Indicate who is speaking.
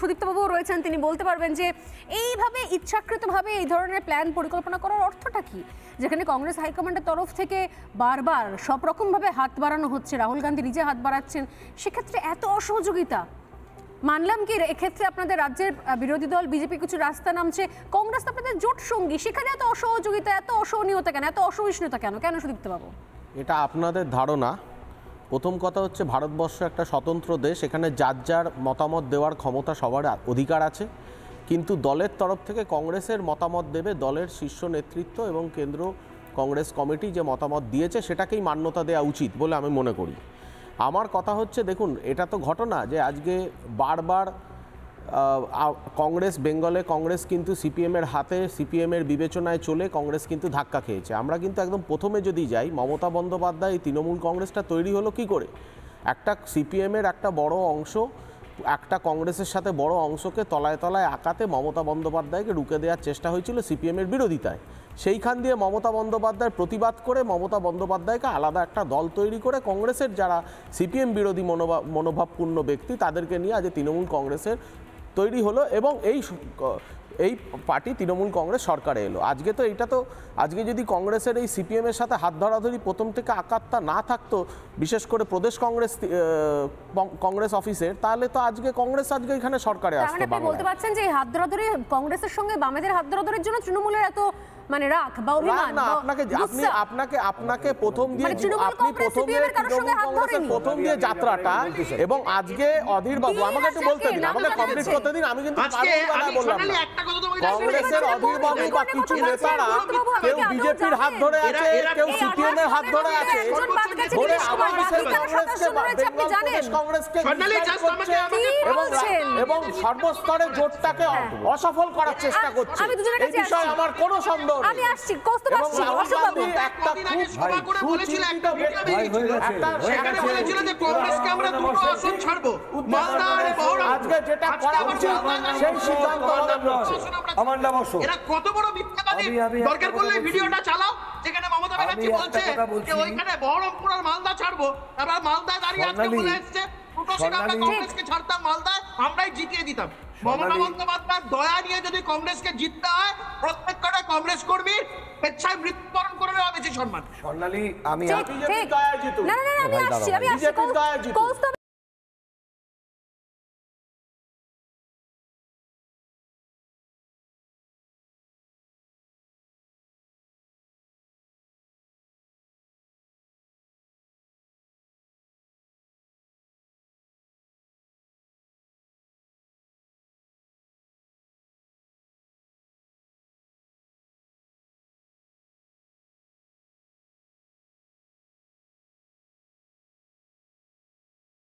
Speaker 1: সুদীপ্তবাবু রয়েছেন, তিনি বলতে পারবেন যে এইভাবে ইচ্ছাকৃতভাবে এই ধরনের প্ল্যান পরিকল্পনা করার অর্থটা কি, যেখানে কংগ্রেস হাইকমান্ডের তরফ থেকে বারবার সব রকমভাবে হাত বাড়ানো হচ্ছে, রাহুল গান্ধী নিজে হাত বাড়াচ্ছেন, সেক্ষেত্রে এত অসহযোগিতা। মানলাম কি এক্ষেত্রে আপনাদের রাজ্যের বিরোধী দল বিজেপি কিছু রাস্তা নামছে, কংগ্রেস তো আপনাদের জোট সঙ্গী, সেখানে এত অসহযোগিতা, এত অসহনীয়তা কেন, এত অসহিষ্ণুতা কেন? কেন সুদীপ্তবাবু?
Speaker 2: এটা আপনাদের ধারণা। প্রথম কথা হচ্ছে, ভারতবর্ষ একটা স্বতন্ত্র দেশ, এখানে যার যার মতামত দেওয়ার ক্ষমতা সবার অধিকার আছে, কিন্তু দলের তরফ থেকে কংগ্রেসের মতামত দেবে দলের শীর্ষ নেতৃত্ব এবং কেন্দ্র কংগ্রেস কমিটি যে মতামত দিয়েছে সেটাকেই মান্যতা দেওয়া উচিত বলে আমি মনে করি। আমার কথা হচ্ছে, দেখুন, এটা তো ঘটনা যে আজকে বারবার কংগ্রেস, বেঙ্গলে কংগ্রেস কিন্তু সিপিএমের হাতে, সিপিএমের বিবেচনায় চলে কংগ্রেস কিন্তু ধাক্কা খেয়েছে। আমরা কিন্তু একদম প্রথমে যদি যাই, মমতা বন্দ্যোপাধ্যায় এই তৃণমূল কংগ্রেসটা তৈরি হলো কি করে? একটা সিপিএমের একটা বড় অংশ একটা কংগ্রেসের সাথে বড় অংশকে তলায় তলায় আঁকাতে মমতা বন্দ্যোপাধ্যায়কে রুখে দেওয়ার চেষ্টা হয়েছিল সিপিএমের বিরোধিতায়। সেইখান দিয়ে মমতা বন্দ্যোপাধ্যায়ের প্রতিবাদ করে মমতা বন্দ্যোপাধ্যায়কে আলাদা একটা দল তৈরি করে কংগ্রেসের যারা সিপিএম বিরোধী মনোভাবপূর্ণ ব্যক্তি তাদেরকে নিয়ে আজ তৃণমূল কংগ্রেসের তৈরি হলো এবং এই পার্টি তৃণমূল কংগ্রেস সরকারে এলো। আজকে তো এইটা তো আজকে যদি কংগ্রেসের এই সিপিএমের সাথে হাত ধরাধরি প্রথম থেকে আকাতটা না থাকতো, বিশেষ করে প্রদেশ কংগ্রেস অফিসের, তাহলে তো আজকে কংগ্রেস এখানে সরকারে আসতো।
Speaker 1: আপনি বলতে পারছেন যে হাত ধরাধরি কংগ্রেসের সঙ্গে বামেদের হাত ধরাধরির জন্য তৃণমূলের এত রাগ বা অভিমান? আপনাকে প্রথম দিয়ে
Speaker 2: প্রথম দিয়ে যাত্রাটা, এবং আজকে অধীর বাবু আমাকে একটু বলতে দিন, আমাকে কমপ্লিট করতে দিন। আমি কিন্তু বললাম না, কংগ্রেসের অধীর বাবু বা কিছু নেতারা কেউ বিজেপির হাত ধরে আছে, কেউ সিপিএম এর হাত ধরে আছে, ধরে আবার কংগ্রেসকে এবং সর্বস্তরে জোটটাকে অসফল করার চেষ্টা করছে। এই বিষয়ে আমার কোনো সন্দেহ নেই।
Speaker 1: আমি আসছি, কৌস্তব আসছি, অশোকবাবু
Speaker 2: একটা খুব সুচিন্তিত ব্যক্তি
Speaker 3: সেখানে বলেছিল যে কংগ্রেসকে আমরা দুটো আসন ছাড়বো, মালদা আর বহরমপুর।
Speaker 2: আজকে যেটা করা উচিত সেই সিদ্ধান্ত
Speaker 4: আমার নাম অশোক।
Speaker 3: এরা কত বড় মিথ্যাবাদী! দরকার পড়লে ভিডিওটা চালাও যেখানে মমতা ব্যানার্জি বলছে যে ওইখানে বহরমপুর আর মালদা ছাড়বো, তারপর মালদায় দাঁড়িয়ে আজকে বলে এসেছে দুটো সিট আমরা কংগ্রেসকে ছাড়তাম, মালদায় আমরাই জিতিয়ে দিতাম। মমতা বন্দ্যোপাধ্যায়ের দয়া নিয়ে যদি কংগ্রেসকে জিততে হয়, প্রত্যেক কটা কংগ্রেস কর্মী স্বেচ্ছায় মৃত্যুবরণ করে নেওয়া বেশি সম্মান।
Speaker 4: স্বর্ণালী, আমি
Speaker 1: কৌস্তব